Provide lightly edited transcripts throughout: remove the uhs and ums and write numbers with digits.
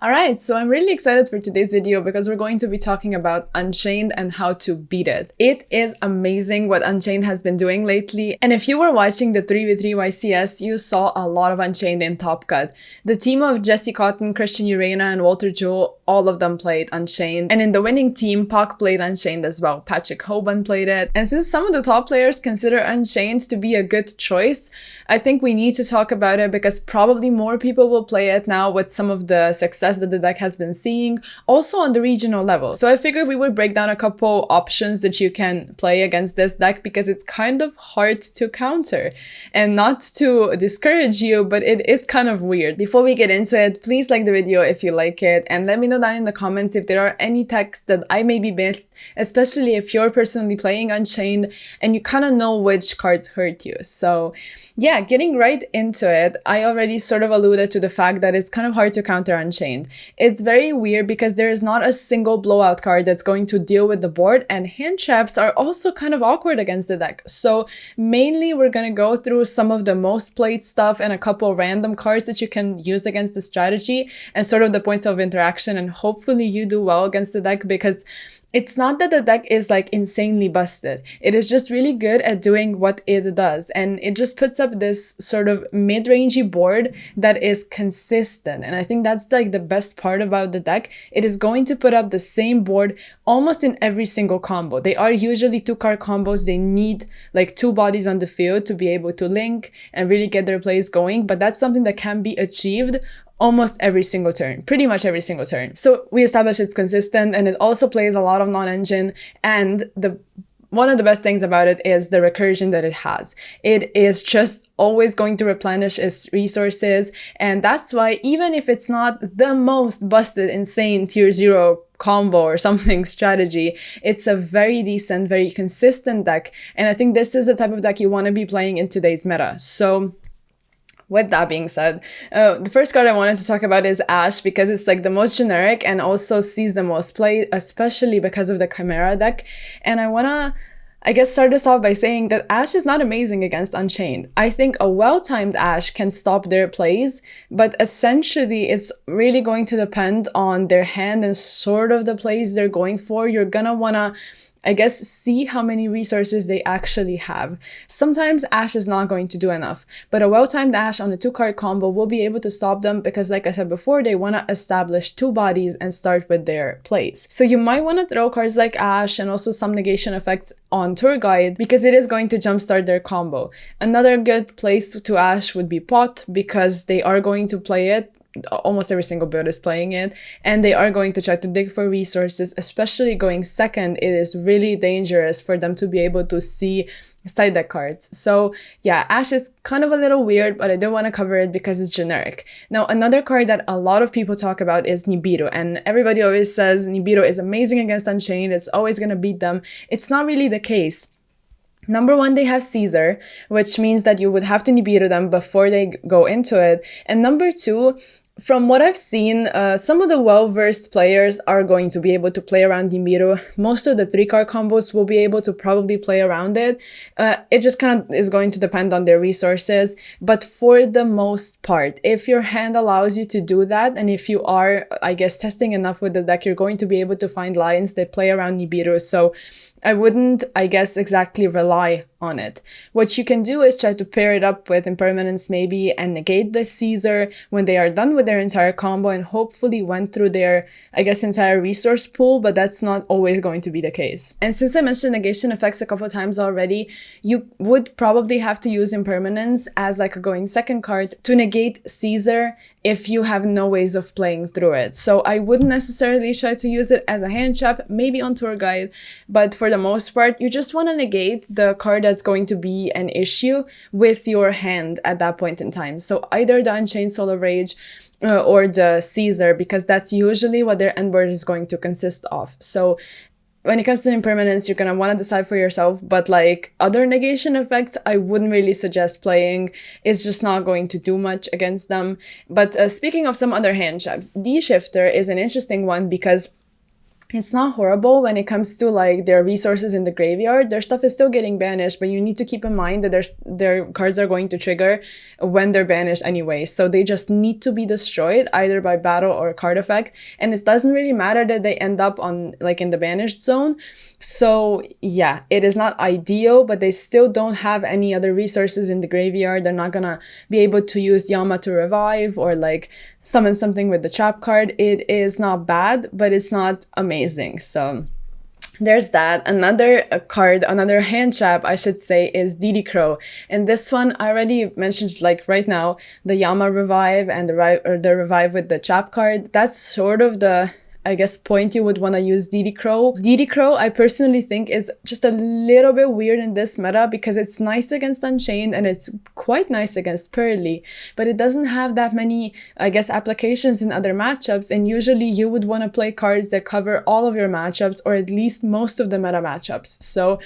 Alright, so I'm really excited for today's video because we're going to be talking about Unchained and how to beat it. It is amazing what Unchained has been doing lately, and if you were watching the 3v3 YCS, you saw a lot of Unchained in Top Cut. The team of Jesse Cotton, Christian Urena, and Walter Jewell, all of them played Unchained, and in the winning team, Puck played Unchained as well. Patrick Hoban played it, and since some of the top players consider Unchained to be a good choice, I think we need to talk about it because probably more people will play it now with some of the success that the deck has been seeing, also on the regional level. So I figured we would break down a couple options that you can play against this deck because it's kind of hard to counter. And not to discourage you, but it is kind of weird. Before we get into it, please like the video if you like it, and let me know down in the comments if there are any techs that I maybe missed, especially if you're personally playing Unchained and you kind of know which cards hurt you. So yeah, getting right into it, I already sort of alluded to the fact that it's kind of hard to counter Unchained. It's very weird because there is not a single blowout card that's going to deal with the board, and hand traps are also kind of awkward against the deck. So mainly we're going to go through some of the most played stuff and a couple random cards that you can use against the strategy and sort of the points of interaction, and hopefully you do well against the deck because it's not that the deck is like insanely busted. It is just really good at doing what it does, and it just puts up this sort of mid-rangey board that is consistent. And I think that's like the best part about the deck. It is going to put up the same board almost in every single combo. They are usually 2-card combos. They need like 2 bodies on the field to be able to link and really get their plays going, but that's something that can be achieved almost every single turn, pretty much every single turn. So we established it's consistent, and it also plays a lot of non-engine, and one of the best things about it is the recursion that it has. It is just always going to replenish its resources, and that's why even if it's not the most busted, insane tier 0 combo or something strategy, it's a very decent, very consistent deck, and I think this is the type of deck you want to be playing in today's meta. So with that being said, the first card I wanted to talk about is Ash because it's like the most generic and also sees the most play, especially because of the Chimera deck. And I wanna, I guess, start this off by saying that Ash is not amazing against Unchained. I think a well-timed Ash can stop their plays, but essentially it's really going to depend on their hand and sort of the plays they're going for. You're gonna wanna, I guess, see how many resources they actually have. Sometimes Ash is not going to do enough, but a well-timed Ash on a 2-card combo will be able to stop them because, like I said before, they want to establish 2 bodies and start with their plays. So you might want to throw cards like Ash and also some negation effects on Tour Guide because it is going to jumpstart their combo. Another good place to Ash would be Pot because they are going to play it. Almost every single build is playing it, and they are going to try to dig for resources, especially going second. It is really dangerous for them to be able to see side deck cards. So yeah, Ash is kind of a little weird, but I do want to cover it because it's generic. Now, another card that a lot of people talk about is Nibiru, and everybody always says Nibiru is amazing against Unchained, it's always going to beat them. It's not really the case. Number one, they have Caesar, which means that you would have to Nibiru them before they go into it. And number two, from what I've seen, some of the well-versed players are going to be able to play around Nibiru. Most of the 3-card combos will be able to probably play around it. It just kind of is going to depend on their resources. But for the most part, if your hand allows you to do that, and if you are, I guess, testing enough with the deck, you're going to be able to find lines that play around Nibiru. So I wouldn't, I guess, exactly rely on it. What you can do is try to pair it up with Impermanence maybe and negate the Caesar when they are done with their entire combo and hopefully went through their, I guess, entire resource pool, but that's not always going to be the case. And since I mentioned negation effects a couple of times already, you would probably have to use Impermanence as like a going second card to negate Caesar if you have no ways of playing through it. So I wouldn't necessarily try to use it as a hand trap, maybe on Tour Guide, but for the most part, you just want to negate the card that's going to be an issue with your hand at that point in time. So either the Unchained Solar Rage or the Caesar, because that's usually what their end board is going to consist of. So when it comes to impermanence, you're going to want to decide for yourself, but like other negation effects, I wouldn't really suggest playing. It's just not going to do much against them. But speaking of some other hand traps, D-Shifter is an interesting one because It's not horrible when it comes to like their resources in the graveyard. Their stuff is still getting banished, but you need to keep in mind that their cards are going to trigger when they're banished anyway. So they just need to be destroyed either by battle or card effect. And it doesn't really matter that they end up on like in the banished zone. So yeah, it is not ideal, but they still don't have any other resources in the graveyard. They're not gonna be able to use Yama to revive or like summon something with the trap card. It is not bad, but it's not amazing. So there's that. Another card, another hand trap, I should say, is Didi Crow. And this one I already mentioned, like right now, the Yama revive and the revive with the trap card. That's sort of the, I guess, point you would want to use Didi Crow. Didi Crow, I personally think, is just a little bit weird in this meta because it's nice against Unchained and it's quite nice against Pearly, but it doesn't have that many, I guess, applications in other matchups, and usually you would want to play cards that cover all of your matchups or at least most of the meta matchups. So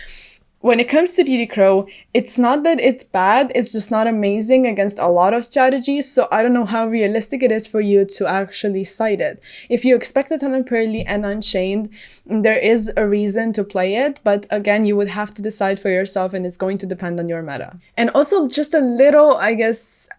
when it comes to Didi Crow, it's not that it's bad, it's just not amazing against a lot of strategies, so I don't know how realistic it is for you to actually cite it. If you expect a ton of Pearly and Unchained, there is a reason to play it, but again, you would have to decide for yourself and it's going to depend on your meta. And also just a little, I guess,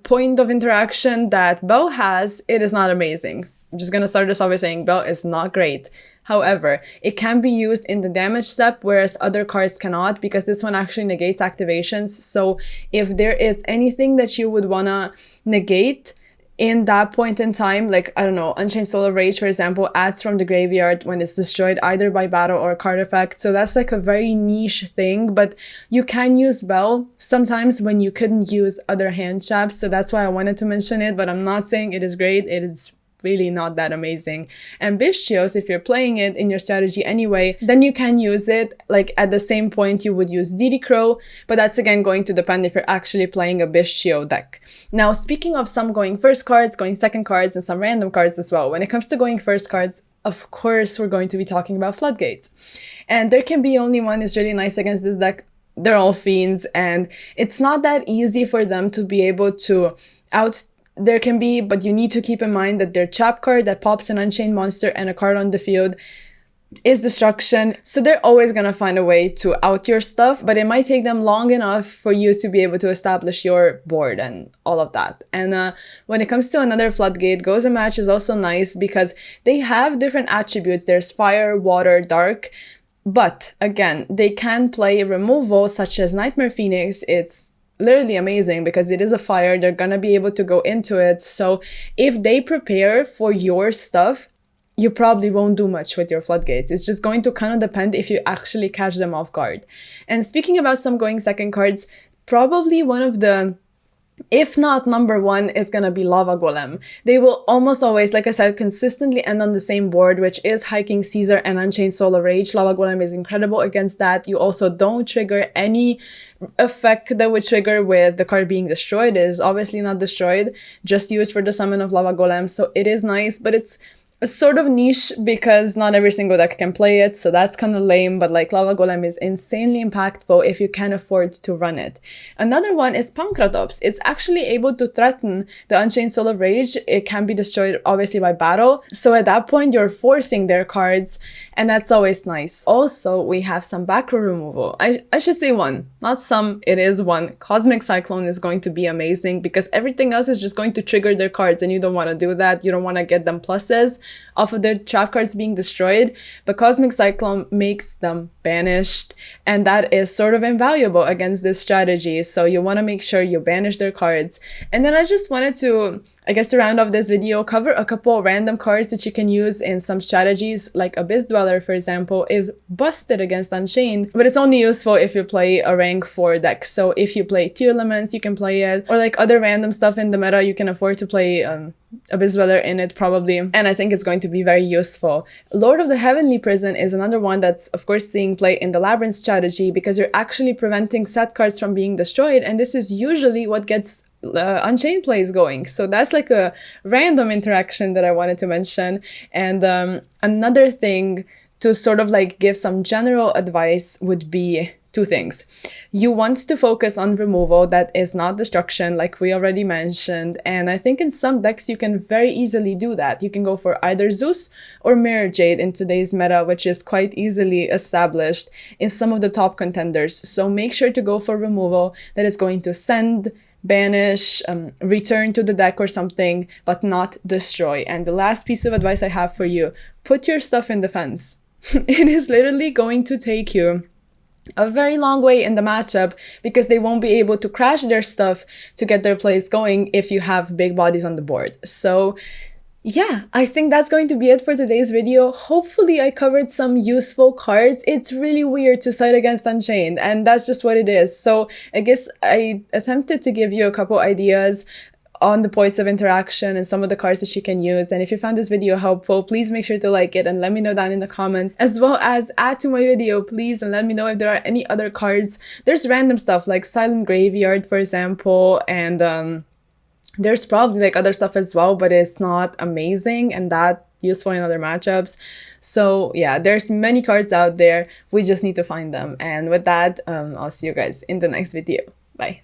point of interaction that Bell has, it is not amazing. I'm just gonna start this off by saying Bell is not great. However, it can be used in the damage step, whereas other cards cannot, because this one actually negates activations. So if there is anything that you would wanna negate in that point in time, like, I don't know, Unchained Soul of Rage, for example, adds from the graveyard when it's destroyed either by battle or card effect. So that's like a very niche thing, but you can use Bell sometimes when you couldn't use other hand traps. So that's why I wanted to mention it, but I'm not saying it is great. It is really not that amazing. And Bischios, if you're playing it in your strategy anyway, then you can use it like at the same point you would use Didi Crow, but that's again going to depend if you're actually playing a Bischio deck. Now, speaking of some going first cards, going second cards, and some random cards as well, when it comes to going first cards, of course, we're going to be talking about Floodgates. And there can be only one is really nice against this deck. They're all fiends, and it's not that easy for them to be able to there can be, but you need to keep in mind that their trap card that pops an Unchained monster and a card on the field is destruction. So they're always gonna find a way to out your stuff, but it might take them long enough for you to be able to establish your board and all of that. And when it comes to another Floodgate, Goes a Match is also nice because they have different attributes. There's fire, water, dark. But again, they can play removal such as Nightmare Phoenix. It's literally amazing because it is a fire. They're gonna be able to go into it. So if they prepare for your stuff, you probably won't do much with your Floodgates. It's just going to kind of depend if you actually catch them off guard. And speaking about some going second cards, probably one of the, if not number one, is gonna be Lava Golem. They will almost always, like I said, consistently end on the same board, which is Hiking Caesar and Unchained Soul of Rage. Lava Golem is incredible against that. You also don't trigger any effect that would trigger with the card being destroyed. It is obviously not destroyed, just used for the summon of Lava Golem. So it is nice, but it's a sort of niche because not every single deck can play it, so that's kind of lame, but like Lava Golem is insanely impactful if you can afford to run it. Another one is Pankratops. It's actually able to threaten the Unchained Soul of Rage. It can be destroyed obviously by battle, so at that point you're forcing their cards, and that's always nice. Also, we have some back row removal. I should say one, not some, it is one. Cosmic Cyclone is going to be amazing because everything else is just going to trigger their cards, and you don't want to do that. You don't want to get them pluses off of their trap cards being destroyed, but Cosmic Cyclone makes them banished, and that is sort of invaluable against this strategy, so you want to make sure you banish their cards. And then I just wanted to, I guess, to round off this video, cover a couple random cards that you can use in some strategies. Like Abyss Dweller, for example, is busted against Unchained, but it's only useful if you play a rank 4 deck. So if you play Tier Elements, you can play it, or like other random stuff in the meta, you can afford to play Abyss Dweller in it probably, and I think it's going to be very useful. Lord of the Heavenly Prison is another one that's of course seeing play in the Labyrinth strategy because you're actually preventing set cards from being destroyed, and this is usually what gets Unchained plays going. So that's like a random interaction that I wanted to mention. And another thing to sort of like give some general advice would be two things. You want to focus on removal that is not destruction, like we already mentioned, and I think in some decks you can very easily do that. You can go for either Zeus or Mirror Jade in today's meta, which is quite easily established in some of the top contenders. So make sure to go for removal that is going to send, banish, return to the deck or something, but not destroy. And the last piece of advice I have for you, put your stuff in defense. It is literally going to take you a very long way in the matchup because they won't be able to crash their stuff to get their plays going if you have big bodies on the board. So yeah, I think that's going to be it for today's video. Hopefully I covered some useful cards. It's really weird to side against Unchained, and that's just what it is. So I guess I attempted to give you a couple ideas on the points of interaction and some of the cards that you can use. And if you found this video helpful, please make sure to like it and let me know down in the comments, as well as add to my video, please, and let me know if there are any other cards. There's random stuff like Silent Graveyard, for example, and there's probably like other stuff as well, but it's not amazing and that useful in other matchups. So yeah, there's many cards out there. We just need to find them. And with that, I'll see you guys in the next video. Bye.